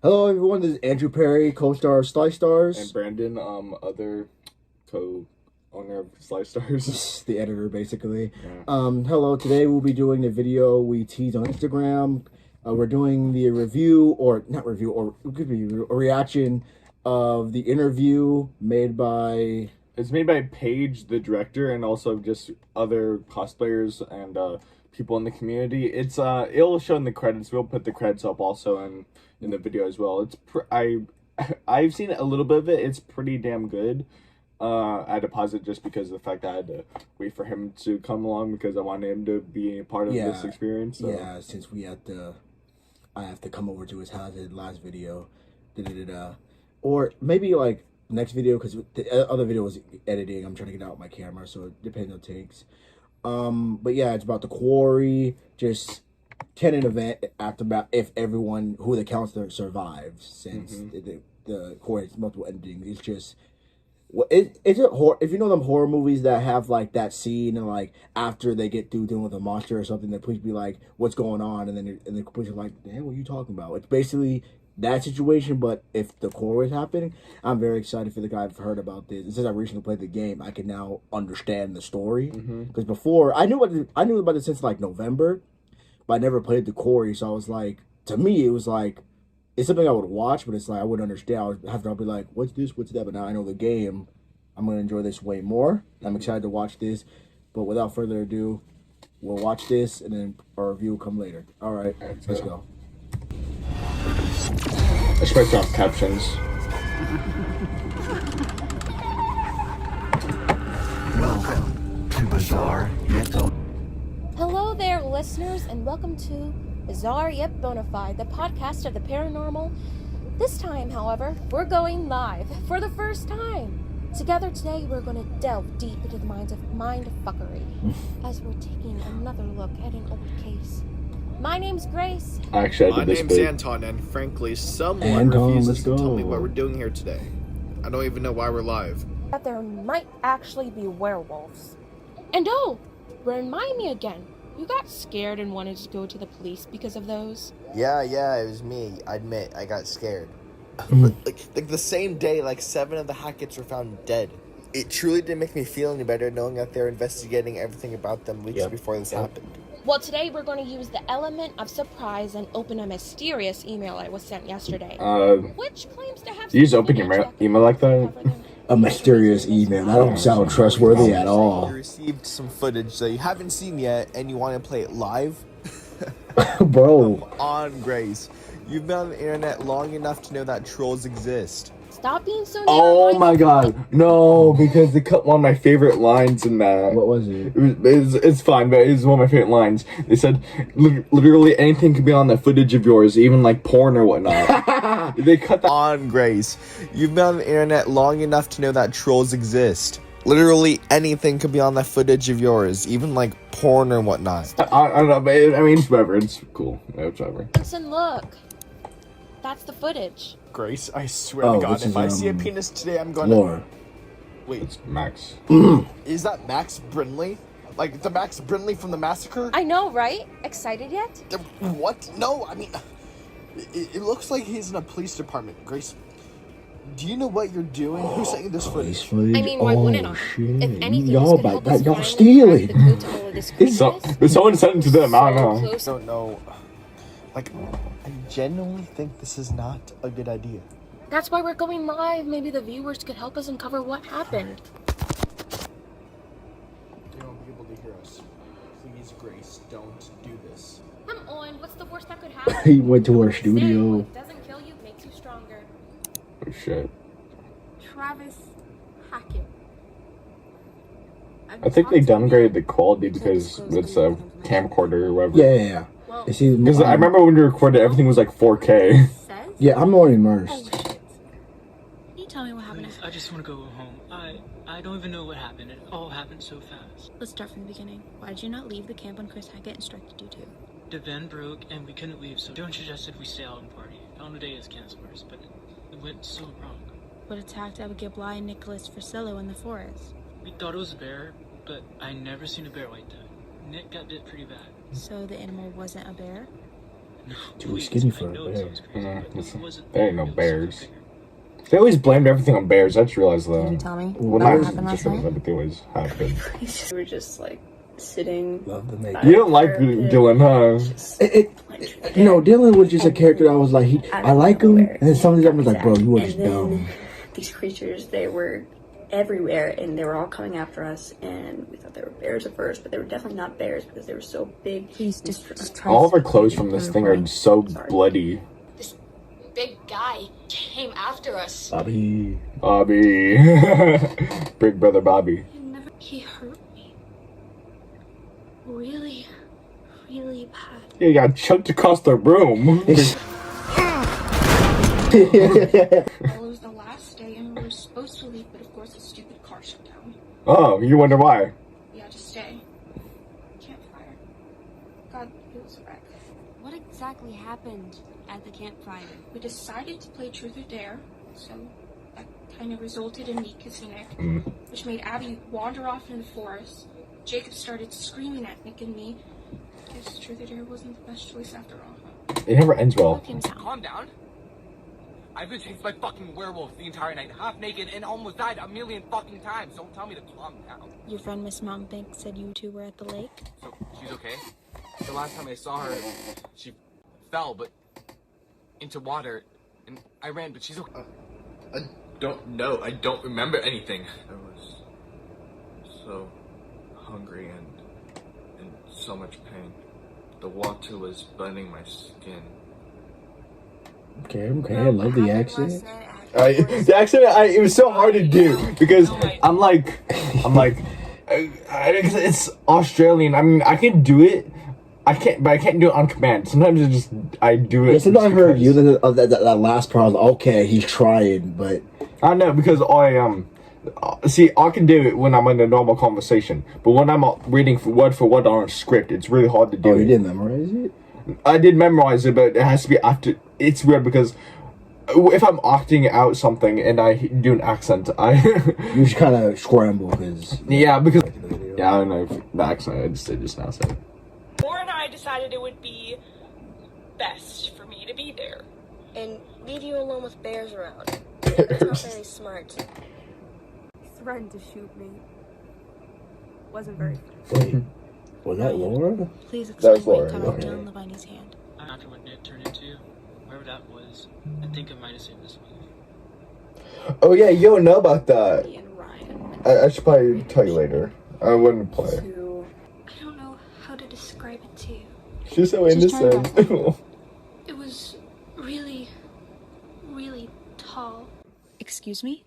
Hello, everyone. This is Andrew Perry, co-star of Sly Stars. And Brandon, other co-owner of Sly Stars. The editor, basically. Yeah. Hello, today we'll be doing the video we teased on Instagram. We're doing the review, or not review, or it could be a reaction of the interview made by... It's made by Paige, the director, and also just other cosplayers and people in the community. It's it'll show in the credits. We'll put the credits up also in the video as well. It's I've seen a little bit of it. It's pretty damn good. I had to pause it just because of the fact that I had to wait for him to come along because I wanted him to be a part of this experience. So. Yeah, since I have to come over to his house in the last video. Or maybe like next video, because the other video was editing. I'm trying to get out my camera, so it depends on takes. But yeah, it's about the Quarry. Just can an event after about if everyone who the counselor survives, since the Quarry has multiple endings. It's just it's a horror. If you know them horror movies that have like that scene and like after they get through dealing with a monster or something, the police be like, "What's going on?" and the police are like, "Damn, what are you talking about?" It's basically that situation, but if the core is happening, I'm very excited for the guy. I've heard about this. Since I recently played the game, I can now understand the story. Because before, I knew about it since like November, but I never played the Quarry. So I was like, to me, it was like it's something I would watch, but it's like I wouldn't understand. I'll be like, what's this? What's that? But now I know the game. I'm gonna enjoy this way more. I'm excited to watch this. But without further ado, we'll watch this, and then our review will come later. All right, let's go. I should write down captions. Welcome to Bizarre Yet Hello there, listeners, and welcome to Bizarre Yet Bonafide, the podcast of the paranormal. This time, however, we're going live for the first time. Together today, we're going to delve deep into the minds of mindfuckery as we're taking another look at an old case. My name's Grace. Actually, My name's Anton, and frankly, someone refuses to tell me what we're doing here today. I don't even know why we're live. That there might actually be werewolves. And oh, remind me again, you got scared and wanted to go to the police because of those? Yeah, it was me. I admit, I got scared. like the same day, like 7 of the Hacketts were found dead. It truly didn't make me feel any better knowing that they're investigating everything about them weeks before this happened. Well, today we're going to use the element of surprise and open a mysterious email I was sent yesterday. Which claims to have... You just open your email like that? A mysterious email. That don't sound trustworthy at all. You received some footage that you haven't seen yet, and you want to play it live? Bro. Come on, Grace. You've been on the internet long enough to know that trolls exist. Stop being so Oh my god, no, because they cut one of my favorite lines in that. What was it? It's fine, but it's one of my favorite lines. They said, literally anything could be on the footage of yours, even like porn or whatnot. They cut that. On, Grace. You've been on the internet long enough to know that trolls exist. Literally anything could be on that footage of yours, even like porn or whatnot. I don't know, but I mean, it's whatever, it's cool. Whatever. Listen, look. That's the footage. Grace, I swear to God, if I see a penis today, I'm gonna... Laura. Wait. It's Max. Is that Max Brinley? Like, the Max Brinley from the massacre? I know, right? Excited yet? What? No, I mean... It looks like he's in a police department. Grace, do you know what you're doing? Who sent you this footage? I mean, why wouldn't I? Shit. If anything, Y'all stealing. Someone sent it to them, I don't know. I don't know. Like, I genuinely think this is not a good idea. That's why we're going live. Maybe the viewers could help us uncover what happened. They won't be able to hear us. Please, Grace, don't do this. Come on, what's the worst that could happen? He went to our studio. What doesn't kill you makes you stronger. Oh shit. Travis Hackett. I think they downgraded the quality because it's a camcorder or whatever. Yeah. Because I remember when we recorded, everything was like 4K. Yeah, I'm more immersed. Can you tell me what happened? Please, I just want to go home. I don't even know what happened. It all happened so fast. Let's start from the beginning. Why did you not leave the camp when Chris Hackett instructed you to? The van broke and we couldn't leave, so Joan suggested we stay out and party. Found a day as counselors, but it went so wrong. What attacked Abigail Bly and Nicholas Frisello in the forest? We thought it was a bear, but I never seen a bear like that. Nick got bit pretty bad. So the animal wasn't a bear? Too please, skinny I for a know it bear. sounds crazy, but it wasn't- There ain't no it was bears. something bigger. They always blamed everything on bears. I just realized that. Can you tell me Well, what not happened last just realized night? that, but they always happen. We were just like sitting. Love the makeup. You don't like Dylan, huh? No, Dylan was just a character that was like, I like him, and then some of them was like, bro, you were just And then dumb. these creatures, they were everywhere, and they were all coming after us, and we thought they were bears at first, but they were definitely not bears because they were so big. Please and just try. All to of our speak clothes into from this the thing recording. are so Sorry. bloody. This big guy came after us. Bobby. Bobby. Big brother Bobby. He hurt me. Really, really bad. Yeah, you got chucked across the room. Well, it was the last day and we were supposed to leave, but of course the stupid car shut down. Oh, you wonder why? We had to stay. Campfire. God, it was a wreck. What exactly happened at the campfire? We decided to play Truth or Dare, so that kind of resulted in me kissing Nick, which made Abby wander off into the forest. Jacob started screaming at Nick and me. Guess Truth or Dare wasn't the best choice after all, huh? It never ends well. Calm down. I've been chased by fucking werewolves the entire night, half naked, and almost died a million fucking times. Don't tell me to calm down. Your friend Miss Mountebank said you two were at the lake? So, she's okay? The last time I saw her, she fell, but into water, and I ran, but she's okay. I don't know. I don't remember anything. I was so hungry and in so much pain. The water was burning my skin. Okay, I love the accent. The accent, it was so hard to do because I'm like, it's Australian. I mean, I can do it. But I can't do it on command. Sometimes I do it. Yeah, sometimes I heard you that last part. I was like, okay, he's trying, but I know because I can do it when I'm in a normal conversation, but when I'm reading word for word on a script, it's really hard to do. Oh, you didn't memorize it? I did memorize it, but it has to be after. It's weird because if I'm acting out something and I do an accent, you just kind of scramble because I don't know if the accent I just now said. Laura and I decided it would be best for me to be there. And leave you alone with bears around. That's not very smart. Threatened to shoot me. Wasn't very Wait, was that Laura? Please That was explain Laura, what okay. Dylan Levine's hand. After what Nick turned into, wherever that was, I think I might have saved this movie. Oh yeah, you don't know about that. Me and Ryan I should probably tell you later. I wouldn't play. to I don't know how to describe it to you. She's so Just turn innocent. It was really, really tall. Excuse me?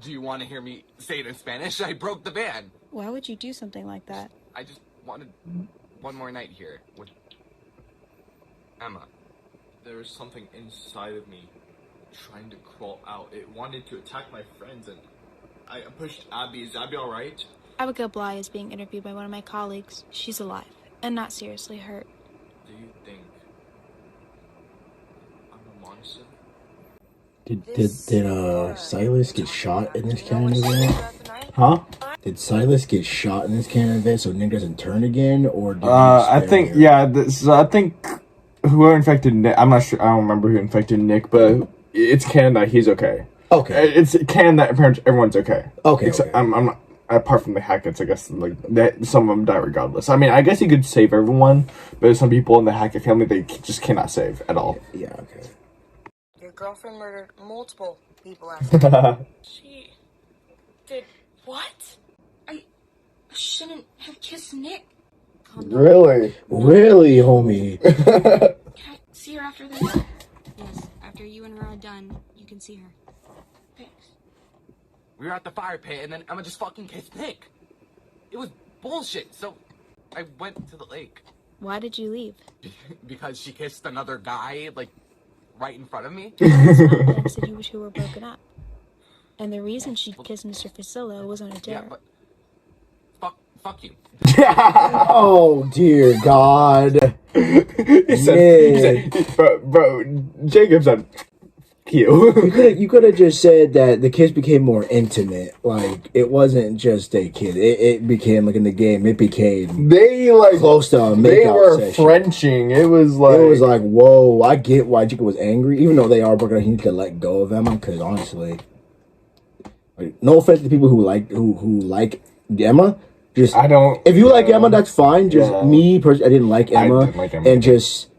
Do you want to hear me say it in Spanish? I broke the ban. Why would you do something like that? I just wanted one more night here with Emma. There was something inside of me trying to crawl out. It wanted to attack my friends, and I pushed Abby. Is Abby alright? Abigail Bly is being interviewed by one of my colleagues. She's alive and not seriously hurt. Do you think I'm a monster? Did Silas get shot in this canon event? Huh? Did Silas get shot in this canon event so Nick doesn't turn again, or did he I spare think him? I think whoever infected Nick. I'm not sure. I don't remember who infected Nick, but it's canon that he's okay. Okay. It's canon that apparently everyone's okay. Okay. Except okay. I'm not. Apart from the Hacketts, I guess like that some of them die regardless. I mean, I guess you could save everyone, but there's some people in the Hackett family they just cannot save at all. Yeah. Okay. Your girlfriend murdered multiple people after. She did what? I shouldn't have kissed Nick. Really? Really, homie? Can I see her after this? Yes, after you and her are done, you can see her. Thanks. We were at the fire pit, and then Emma just fucking kissed Nick. It was bullshit, so I went to the lake. Why did you leave? Because she kissed another guy, like, right in front of me. Mountebank said you two were broken up. And the reason she kissed Mr. Facillo was on a Yeah, dare. but fuck you. Oh dear God! he said, bro, Jacob said, You could have just said that the kids became more intimate. Like it wasn't just a kid. It became like in the game. It became they like close to a makeout They were session. Frenching. It was like whoa. I get why Jacob was angry, even though they are gonna need to let go of Emma. Because honestly, like, no offense to people who like Emma. Just I don't. If you like Emma, that's fine. Just me personally, I didn't like Emma, and just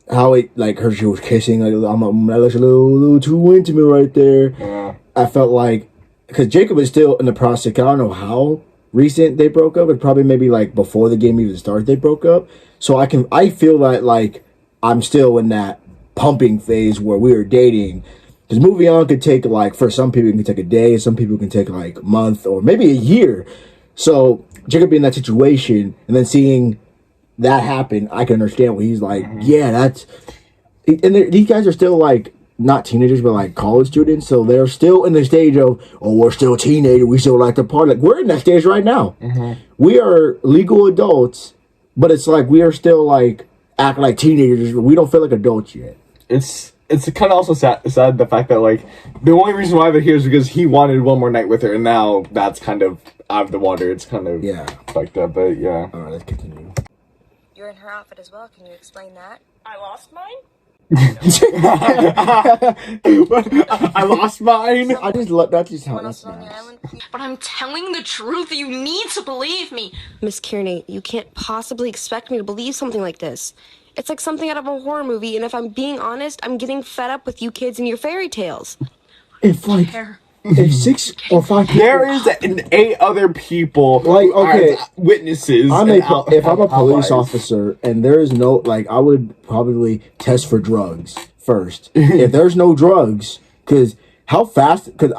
how it like she was kissing. Like that looks a little too intimate right there. Yeah. I felt like because Jacob is still in the process. I don't know how recent they broke up. But probably maybe like before the game even started, they broke up. So I feel that like I'm still in that pumping phase where we were dating. Because moving on could take like for some people it can take a day, some people can take like a month or maybe a year. So Jacob being in that situation and then seeing that happen, I can understand what he's like. Yeah, that's and these guys are still like not teenagers, but like college students. So they're still in the stage of we're still teenagers, we still like to party. Like we're in that stage right now. We are legal adults, but it's like we are still like acting like teenagers. We don't feel like adults yet. It's kind of also sad the fact that like the only reason why they're here is because he wanted one more night with her, and now that's kind of out of the water. It's kind of fucked up, but yeah. All right, let's continue. You're in her outfit as well. Can you explain that? I lost mine? I lost mine. I just love that's just how that's nice. But I'm telling the truth. You need to believe me. Miss Kearney, you can't possibly expect me to believe something like this. It's like something out of a horror movie, and if I'm being honest, I'm getting fed up with you kids and your fairy tales. If 6 or 5 people, there is 8 other people like witnesses. If I'm a police officer and there is no I would probably test for drugs first. If there's no drugs, because how fast? Because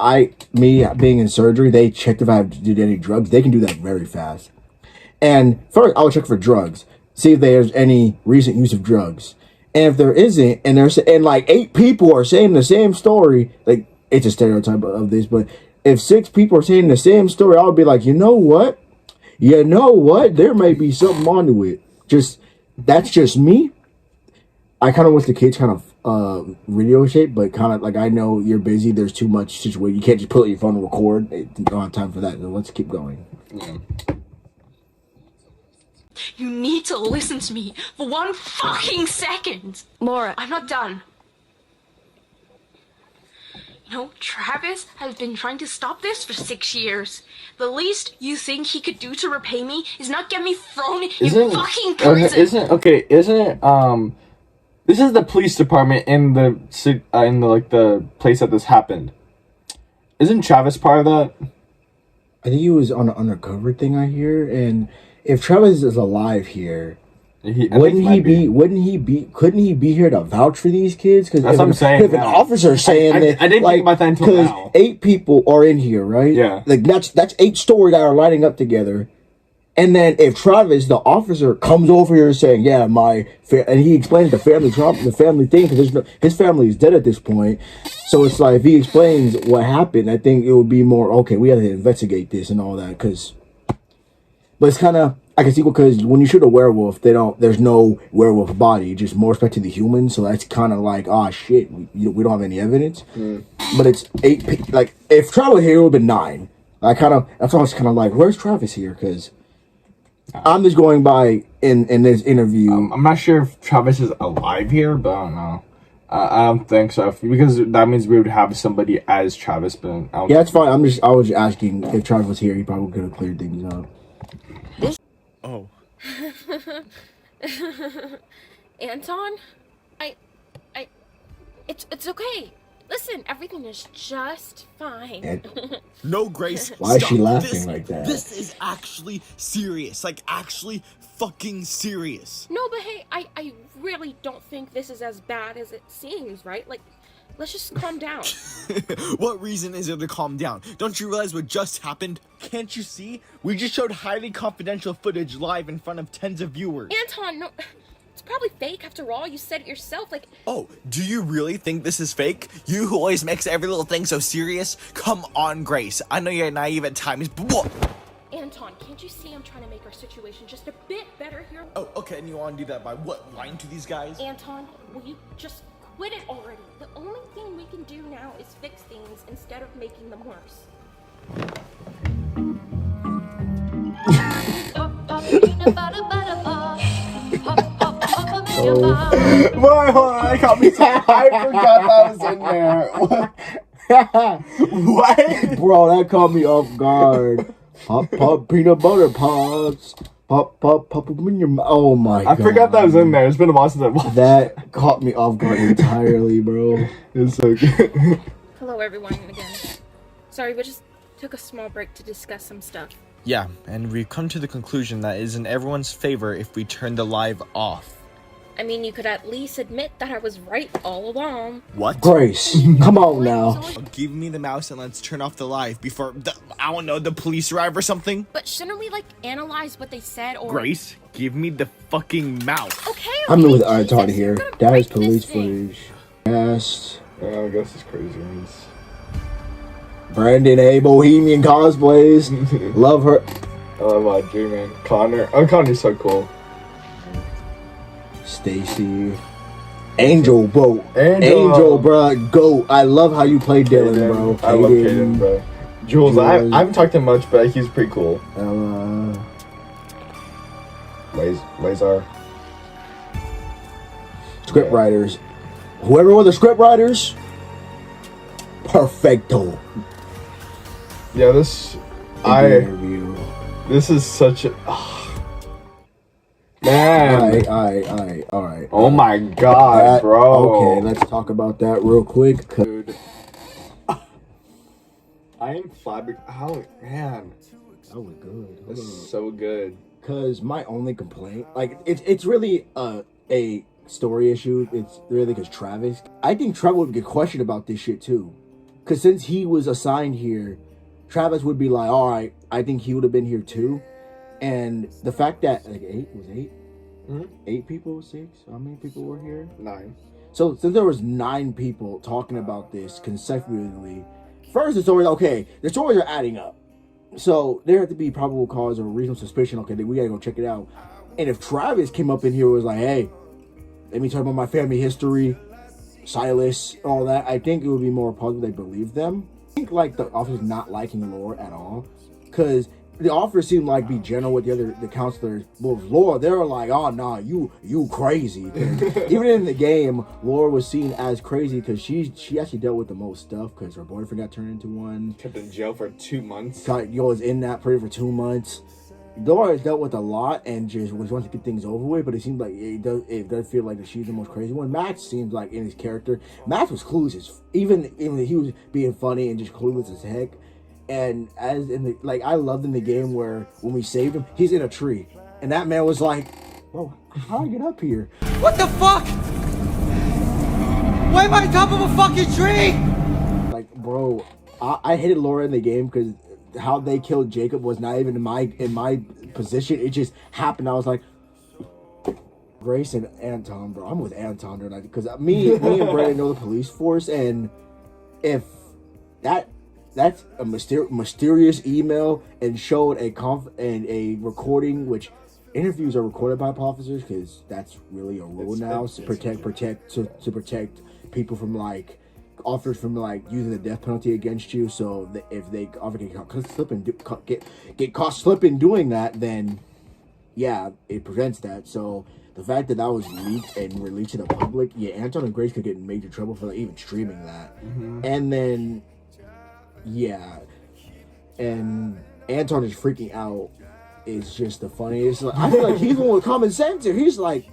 me being in surgery, they checked if I did any drugs. They can do that very fast. And first, I would check for drugs. See if there's any recent use of drugs. And if there isn't, and like 8 people are saying the same story, like it's a stereotype of this, but if 6 people are saying the same story, I would be like, you know what? There may be something onto it. That's just me. I kind of wish the kids kind of video shape, but kind of like I know you're busy. There's too much situation. You can't just pull out your phone and record. You don't have time for that. So let's keep going. Yeah. You need to listen to me for 1 fucking second. Laura, I'm not done. You know, Travis has been trying to stop this for 6 years. The least you think he could do to repay me is not get me thrown in fucking prison. This is the police department in the place that this happened. Isn't Travis part of that? I think he was on an undercover thing I hear, and if Travis is alive here, couldn't he be here to vouch for these kids? Because that's what I'm saying. If an officer saying that, I didn't think about that until now. 8 people are in here, right? Yeah. Like that's 8 stories that are lining up together. And then if Travis, the officer, comes over here saying, "Yeah, and he explains the family thing because his family is dead at this point." So it's like if he explains what happened, I think it would be more okay. We have to investigate this and all that but it's kind of I can see because when you shoot a werewolf, there's no werewolf body, just more respect to the human. So that's kind of like, oh shit, we don't have any evidence. But it's 8. Like if Travis was here, it would have been 9. That's why I was kind of like, where's Travis here? Because I'm just going by in this interview. I'm not sure if Travis is alive here, but I don't know. I don't think so because that means we would have somebody as Travis. But yeah, it's fine. I was just asking if Travis was here. He probably could have cleared things up. Oh. Anton, it's okay. Listen, everything is just fine. No, Grace. Why is she laughing like that? This is actually serious. Like, actually fucking serious. No, but hey, I really don't think this is as bad as it seems, right? Like, let's just calm down. What reason is there to calm down? Don't you realize what just happened? Can't you see? We just showed highly confidential footage live in front of tens of viewers. Anton, no... It's probably fake after all. You said it yourself, like... Oh, do you really think this is fake? You who always makes every little thing so serious? Come on, Grace. I know you're naive at times, but what? Anton, can't you see I'm trying to make our situation just a bit better here? Oh, okay, and you want to do that by what? Lying to these guys? Anton, will you just Quit it already. The only thing we can do now is fix things instead of making them worse. Boy, hold on, that caught me. I forgot that was in there. What? Bro, that caught me off guard. Pop, pop, peanut butter pops. Pop, pop, pop them in your mouth. Oh my god. I forgot that was in there. It's been a while since I watched that. Caught me off guard entirely, bro. It's so good. Hello, everyone, again. Sorry, we just took a small break to discuss some stuff. Yeah, and we've come to the conclusion that it is in everyone's favor if we turn the live off. I mean, you could at least admit that I was right all along. What? Grace, come on now. Give me the mouse and let's turn off the live before, I don't know, the police arrive or something? But shouldn't we, analyze what they said, or... Grace, give me the fucking mouse. Okay, I'm with Anton here. That is police footage. Yes. I guess it's crazy. Brandon A. Bohemian cosplays. Love her. I love Audrey, man. Connor. Oh, Connor's so cool. Stacy. Angel, bro. Angel, bro. Go. I love how you play Dylan, bro. I love Kaden, bro. Jules, I haven't talked to him much, but he's pretty cool. Lazar. Script writers. Whoever were the script writers, perfecto. Yeah, this is such a man. All right. Oh my god, bro. Okay, let's talk about that real quick. Dude, I am flabbergasted. How, man? That was good. That's so good. Cause my only complaint, it's really a story issue. It's really because Travis. I think Travis would get questioned about this shit too. Cause since he was assigned here, Travis would be like, all right, I think he would have been here too. And the fact that, 8? Mm-hmm. 8 people? 6? How many people were here? 9. So since there was 9 people talking about this consecutively, first the story, okay, the stories are adding up. So there had to be probable cause or reasonable suspicion. Okay, we gotta go check it out. And if Travis came up in here and was like, hey, let me talk about my family history, Silas, all that, I think it would be more plausible they believe them. I think the officers not liking Laura at all, because the officers seemed like be general with the counselors. But with Laura, they were like, oh nah, you crazy. Even in the game, Laura was seen as crazy because she actually dealt with the most stuff because her boyfriend got turned into one. Kept in jail for 2 months. Was in that prison for 2 months. Laura has dealt with a lot and just wants to get things over with, but it seems like it does feel like that she's the most crazy one. Max seems like in his character, Max was clueless as even he was being funny and just clueless as heck. And as in the I loved in the game where when we saved him, he's in a tree, and that man was like, "Bro, how do I get up here? What the fuck? Why am I on top of a fucking tree?" Bro, I hated Laura in the game because how they killed Jacob was not even in my position. It just happened. I was like, Grace and Anton, bro. I'm with Anton tonight because me and Brandon know the police force, and if that's a mysterious email and showed a recording, which interviews are recorded by officers because that's really a rule now to protect people from offers from using the death penalty against you. So that if they offer get caught slipping doing that, then yeah, it prevents that. So the fact that was leaked and released to the public, yeah, Anton and Grace could get in major trouble for even streaming that. Mm-hmm. And then yeah, and Anton is freaking out. It's just the funniest. I feel like he's the one with common sense here. He's like,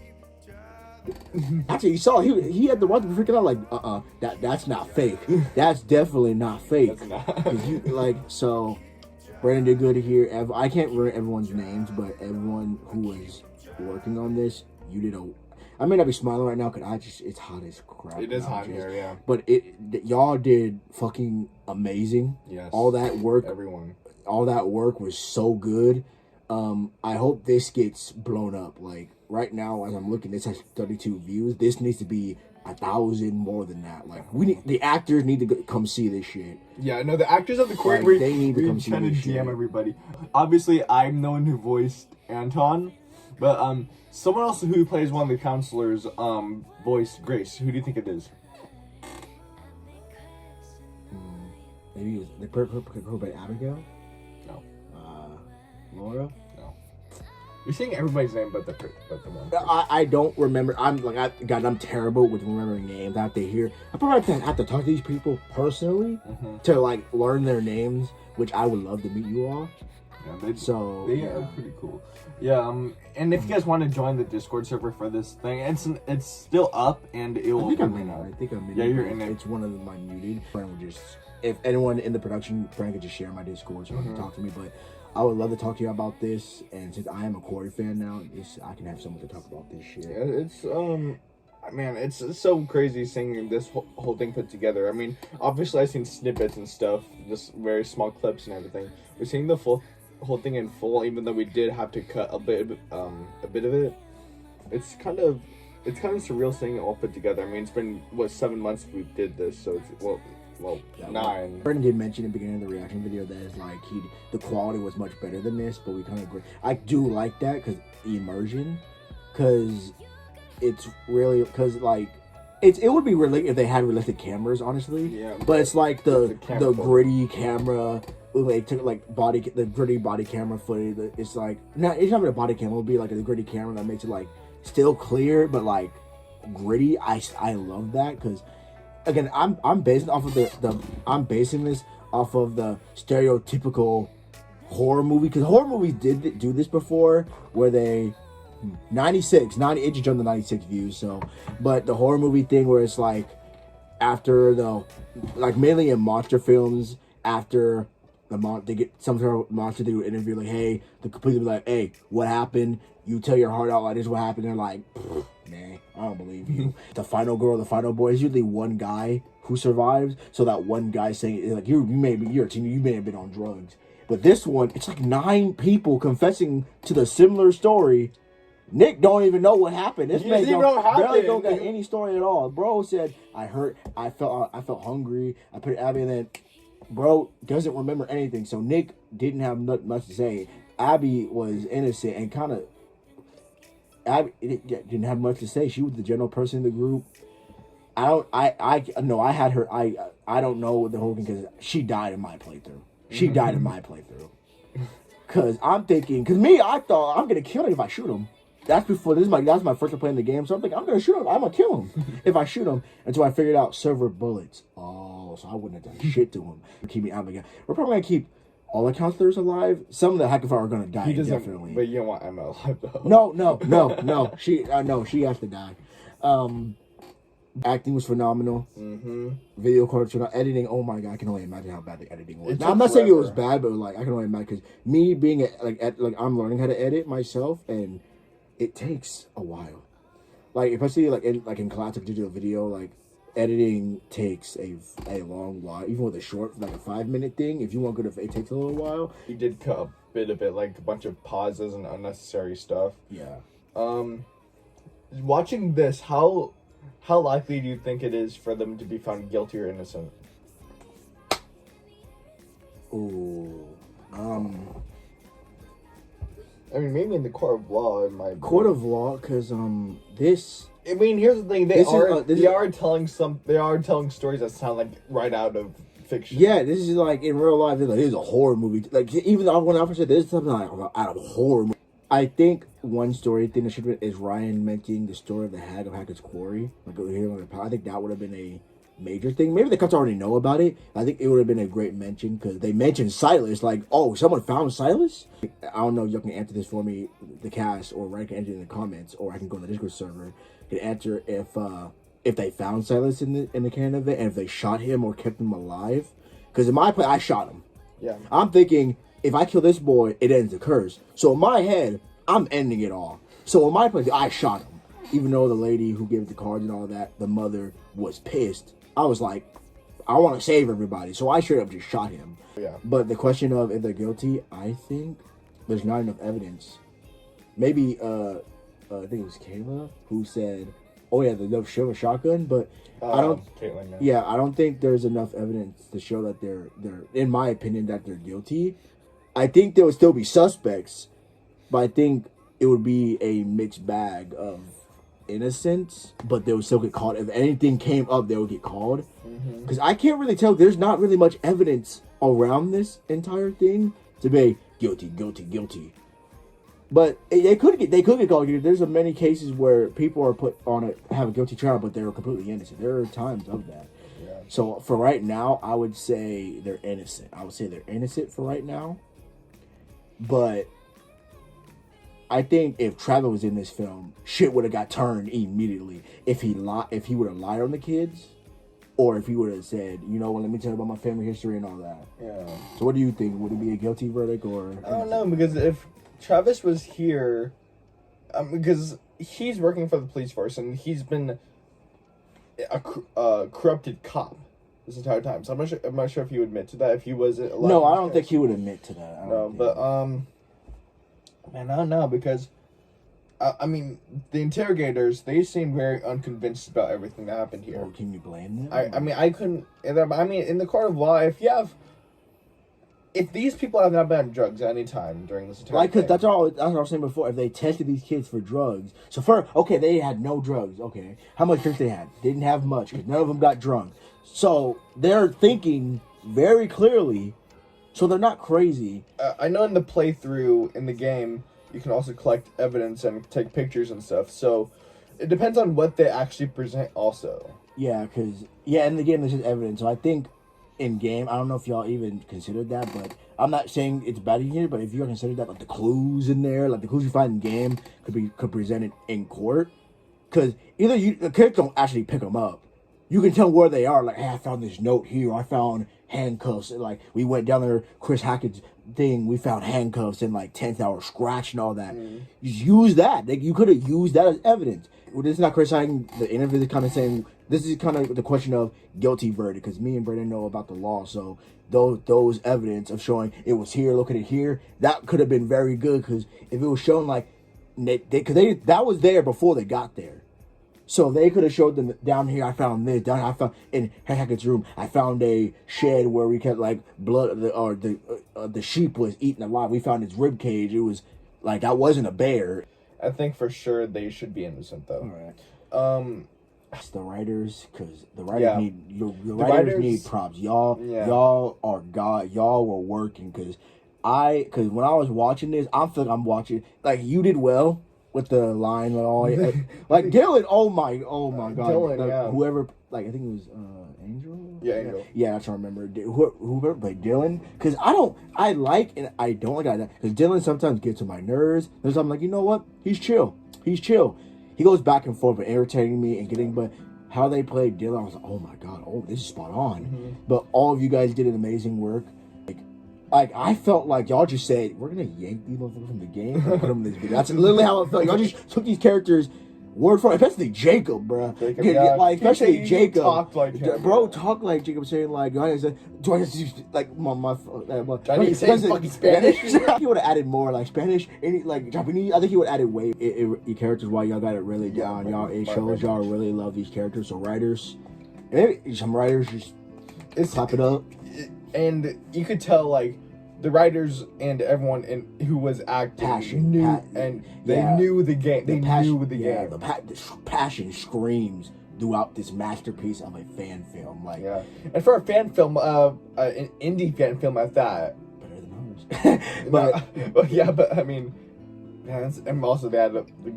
actually, you saw he had the right to be freaking out. That's not fake. That's definitely not fake. So, Brandon did good here. I can't remember everyone's names, but everyone who was working on this, you did I may not be smiling right now because it's hot as crap. It is hot here, yeah. But y'all did fucking amazing. Yes. All that work. Everyone. All that work was so good. I hope this gets blown up. Right now, as I'm looking, this has 32 views. This needs to be 1,000 more than that. The actors need to come see this shit. Yeah, no, the actors of the Quarry, they need to come see trying to this DM shit. everybody. Obviously, I'm the one who voiced Anton, But someone else who plays one of the counselors voice Grace. Who do you think it is? Maybe it was the person by Abigail? No. Laura? No. You're saying everybody's name but the one. I don't remember. I'm terrible with remembering names. I have to hear. I probably have to talk to these people personally to like learn their names, which I would love to meet you all. Yeah, they are pretty cool. Yeah, and if you guys want to join the Discord server for this thing, it's still up and it will. I think I'm in it. Yeah, you're in it. It's one of my muted. If anyone in the production, Frank could just share my Discord so you can talk to me. But I would love to talk to you about this. And since I am a Quarry fan now, I can have someone to talk about this shit. Yeah, it's man, it's so crazy seeing this whole thing put together. I mean, obviously I've seen snippets and stuff, just very small clips and everything. We're seeing the whole thing in full, even though we did have to cut a bit of it. It's kind of surreal seeing it all put together. I mean, it's been 7 months we did this, so it's 9. Brendan did mention in the beginning of the reaction video that it's like the quality was much better than this, but we kind of agree. I do like that because immersion, because it's really it would be realistic if they had realistic cameras, honestly. Yeah. But it's like the gritty camera. They took the gritty body camera footage. It's like it's not a body camera. It would be like a gritty camera that makes it like still clear but like gritty. I love that because again I'm basing this off of the stereotypical horror movie, because horror movies did do this before where they 96 it just jumped to 96 views. So but the horror movie thing where it's like after mainly in monster films, after they get some sort of monster, they do an interview like, hey, the completely be like, hey, what happened? You tell your heart out like this, what happened? They're like, nah, I don't believe you. The final girl, the final boy is usually one guy who survives. So that one guy saying like, you're a teen, you may have been on drugs. But this one, it's like 9 people confessing to the similar story. Nick don't even know what happened. This man barely don't got any story at all. Bro said, I felt hungry. I put Abby, and then bro doesn't remember anything. So Nick didn't have much to say. Abby was innocent and kind of Abby didn't have much to say. She was the general person in the group. I don't know what the whole thing, because she died in my playthrough. Cause I'm thinking, I thought I'm gonna kill him if I shoot him. That's my first time playing the game, so I'm thinking I'm gonna shoot him. I'm gonna kill him if I shoot him. Until I figured out server bullets. Oh, so I wouldn't have done shit to him. Keep me out again. We're probably gonna keep all the counselors alive. Some of the Hackett are gonna die definitely. But you don't want Emma alive though. No. She has to die. Acting was phenomenal. Video quality, editing. Oh my god, I can only imagine how bad the editing was. Now, I'm not saying it was bad, but like I can only imagine, because me being I'm learning how to edit myself, and it takes a while. Like especially in classic digital video, like editing takes a long while. Even with a short, like a 5-minute thing, if you want good, it takes a little while. He did cut a bit of it, like a bunch of pauses and unnecessary stuff. Yeah. Watching this, how likely do you think it is for them to be found guilty or innocent? Ooh. I mean, maybe in the court of law, court of law, because this. I mean, here's the thing: they are telling stories that sound like right out of fiction. Yeah, this is like in real life. It's like, this is a horror movie. Like even when I first said this is something like out of a horror movie. I think one story thing that should have been is Ryan mentioning the story of the hag of Hackett's Quarry. Like here on the, I think that would have been a major thing. Maybe the cops already know about it. I think it would have been a great mention, because they mentioned Silas. Like, oh, someone found Silas? I don't know if y'all can answer this for me, the cast, or Ryan can answer it in the comments, or I can go to the Discord server, can answer if they found Silas in the Canada event, and if they shot him or kept him alive. Because in my play, I shot him. Yeah. I'm thinking, if I kill this boy, it ends the curse. So in my head, I'm ending it all. So in my place, I shot him. Even though the lady who gave the cards and all that, the mother, was pissed. I was like, I want to save everybody. So I straight up just shot him. Yeah. But the question of if they're guilty, I think there's not enough evidence. Maybe, I think it was Kayla who said, oh yeah, the show a shotgun, but I don't. Caitlin, yeah, I don't think there's enough evidence to show that they're, in my opinion, that they're guilty. I think there would still be suspects, but I think it would be a mixed bag of innocence, but they would still get caught. If anything came up, they would get called. Because I can't really tell. There's not really much evidence around this entire thing to be guilty. But they could get called. There's many cases where people are put on have a guilty trial, but they're completely innocent. There are times of that. Yeah. So for right now, I would say they're innocent. I would say they're innocent for right now. But I think if Travis was in this film, shit would have got turned immediately. If he would have lied on the kids, or if he would have said, you know what, let me tell you about my family history and all that. Yeah. So what do you think? Would it be a guilty verdict or? I don't know, because if Travis was here, because he's working for the police force and he's been a corrupted cop this entire time. So I'm not sure if he would admit to that. If he wasn't. No, I don't think he would admit to that. Man, I don't know, because I mean, the interrogators, they seem very unconvinced about everything that happened here. Oh, can you blame them? I mean, I couldn't. I mean, in the court of law, if these people have not been on drugs at any time during this entire because that's what I was saying before. If they tested these kids for drugs, they had no drugs. Okay, how much drink they had? They didn't have much because none of them got drunk. So they're thinking very clearly. So they're not crazy. I know in the playthrough in the game, you can also collect evidence and take pictures and stuff. So it depends on what they actually present also. Yeah, because in the game there's just evidence. So I think in game, I don't know if y'all even considered that, but I'm not saying it's bad in here, but if you consider that, like the clues in there, like the clues you find in game could present it in court. Because either the characters don't actually pick them up. You can tell where they are. Like, hey, I found this note here. I found handcuffs. And, like, we went down there, Chris Hackett's thing. We found handcuffs and, like, 10th hour scratch and all that. Just use that. Like, you could have used that as evidence. Well, this is not criticizing the interview. This is kind of saying, this is kind of the question of guilty verdict. Because me and Brandon know about the law. So those evidence of showing it was here, look at it here, that could have been very good. Because if it was shown, like, that was there before they got there. So they could have showed them down here. I found this. Down here, I found in Hackett's room. I found a shed where we kept like blood, or the sheep was eaten alive. We found its rib cage. It was like that wasn't a bear. I think for sure they should be innocent though. All right. It's the writers, because the writers need the writers need props. Y'all are God. Y'all were working because when I was watching this, I feel like I'm watching like you did well. With the line and all, like Dylan, oh my god, Dylan, whoever, like I think it was Angel. Yeah, Angel. Yeah, that's what I remember. Whoever played Dylan, because I like and I don't like that because Dylan sometimes gets on my nerves. There's I'm like, you know what? He's chill. He goes back and forth, but irritating me and getting. But how they played Dylan, I was like, oh my god, this is spot on. Mm-hmm. But all of you guys did an amazing work. Like, I felt like y'all just said, we're going to yank these motherfuckers from the game and put them in this video. That's literally how it felt. Y'all just took these characters word for word, especially Jacob, bro. Like, especially Jacob. Talked like him. Bro, talk like Jacob, saying, like, do I like, my I need to say fucking Spanish? He would have added more, like, Spanish, like, Japanese. I think he would have added way your characters while y'all got it really down. It shows y'all really love these characters. So, writers, maybe some writers just clap it up. And you could tell, like, the writers and everyone who was acting knew the game. They knew the game. The passion screams throughout this masterpiece of a fan film. Like, and for a fan film, an indie fan film at that. Better than ours. but I mean, and also we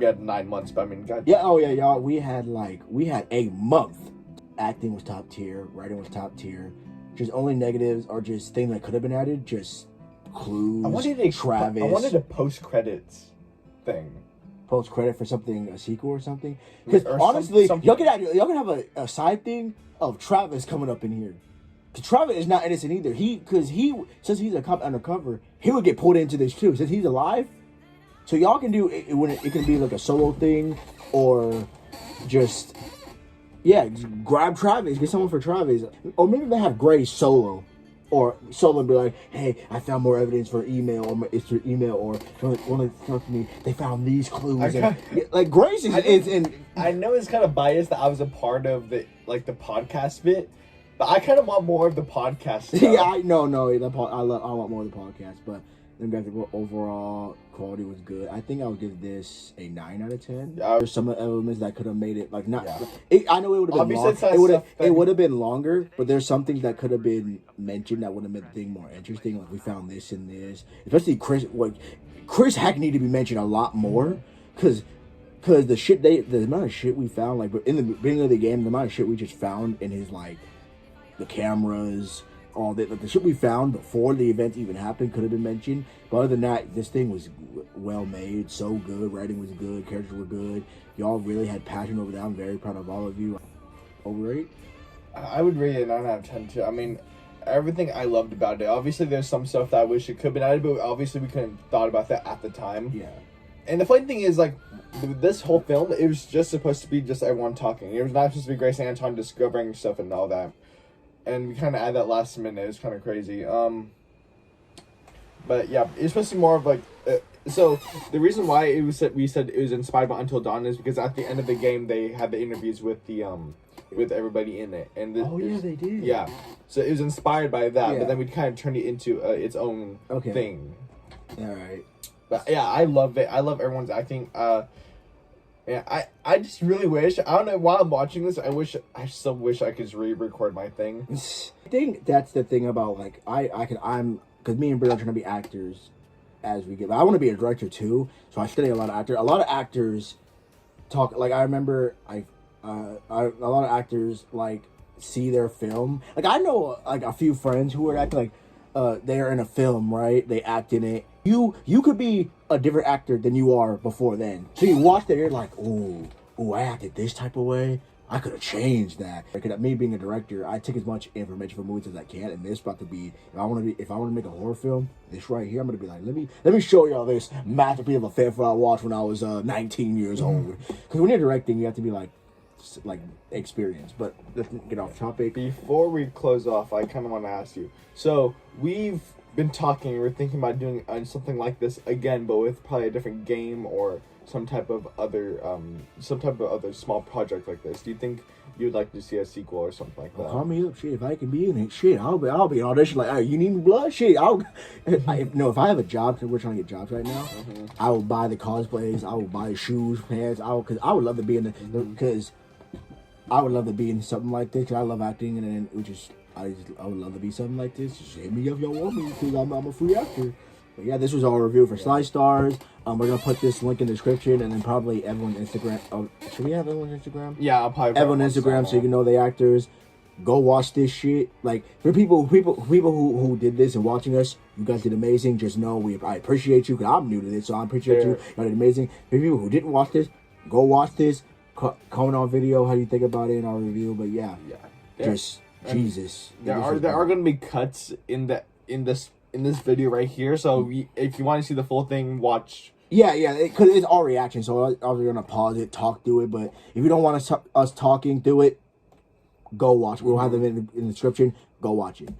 had 9 months. But I mean, God. Yeah. Oh yeah, y'all. We had a month. Acting was top tier. Writing was top tier. Just only negatives or just things that could have been added. Just clues. Travis. I wanted a post-credits thing. Post-credit for something, a sequel or something. Because honestly, y'all can have a side thing of Travis coming up in here. Because Travis is not innocent either. Since he's a cop undercover, he would get pulled into this too. Since he's alive, so y'all can do it when it can be like a solo thing or just. Yeah, grab Travis, get someone for Travis. Or maybe they have Gray solo. Or solo and be like, hey, I found more evidence for email, or it's through email, or want to talk to me, they found these clues. Like, Grace is in... I know it's kind of biased that I was a part of the podcast bit, but I kind of want more of the podcast stuff. Yeah, I want more of the podcast, but The graphic overall quality was good. I think I would give this a 9 out of 10. Yeah. There's some elements that could have made it like not. Yeah. I know it would have been long. It would have been longer, but there's some things that could have been mentioned that would have made the thing more interesting. Like we found this and this, especially Chris Hackett needed to be mentioned a lot more because the amount of shit we found, like in the beginning of the game, the amount of shit we just found in his like the cameras. All the shit we found before the event even happened could have been mentioned. But other than that, this thing was well made, so good. Writing was good, characters were good. Y'all really had passion over that. I'm very proud of all of you. Overrate? I would rate it a 9 out of 10 too. I mean, everything I loved about it. Obviously, there's some stuff that I wish it could have been added, but obviously we couldn't thought about that at the time. Yeah. And the funny thing is, like, this whole film, it was just supposed to be just everyone talking. It was not supposed to be Grace and Anton discovering stuff and all that. And we kind of add that last minute. It's kind of crazy. But yeah, it's supposed to be more of like. So the reason why we said it was inspired by Until Dawn is because at the end of the game they had the interviews with the with everybody in it, and they did. Yeah, so it was inspired by that, Yeah. but then we kind of turned it into its own thing. All right. But yeah, I love it. I love everyone's acting. Yeah, I just really wish, I don't know, while I'm watching this, I still wish I could just re-record my thing. I think that's the thing about, like, because me and Britt are trying to be actors as we get, but I want to be a director too, so I study a lot of actors. A lot of actors talk, like, I remember, a lot of actors, like, see their film. Like, I know, like, a few friends who are acting, like, they're in a film, right? They act in it. You could be a different actor than you are before then. So you watch that, you're like, ooh, I acted this type of way. I could have changed that. Because me being a director, I take as much information from movies as I can, and this about to be, if I want to make a horror film, this right here, I'm gonna be like, let me show y'all this masterpiece of a film I watched when I was 19 years old. Because when you're directing, you have to be like experience. But let's get off topic. Before we close off, I kind of want to ask you. So we've been talking. We're thinking about doing something like this again, but with probably a different game or some type of other small project like this. Do you think you'd like to see a sequel or something like that? Call me up, shit. If I can be in it, shit, I'll be in audition. Like, hey, you need blood, shit. If I have a job, because we're trying to get jobs right now, I will buy the cosplays. I will buy shoes, pants. Because I would love to be in because I would love to be in something like this. Because I love acting, and then I would love to be something like this. Just hit me if y'all want me, because I'm a free actor. But yeah, this was our review for Sly Stars. We're gonna put this link in the description, and then probably everyone's Instagram. Oh, should we have everyone's Instagram? Yeah, I'll probably everyone's Instagram, so you can know the actors. Go watch this shit. Like, for people who did this and watching us, you guys did amazing. Just know I appreciate you, because I'm new to this, so I appreciate you. Y'all did amazing. For people who didn't watch this, go watch this. Comment on video how you think about it in our review. But yeah. Just Jesus. There are going to be cuts in this video right here. So if you want to see the full thing, watch. Yeah, because it's all reaction. So I was gonna pause it, talk through it. But if you don't want us talking through it, go watch. We'll have them in the description. Go watch it.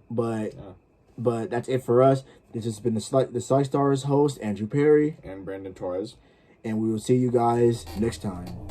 But that's it for us. This has been the Sly Stars host, Andrew Perry and Brandon Torres, and we will see you guys next time.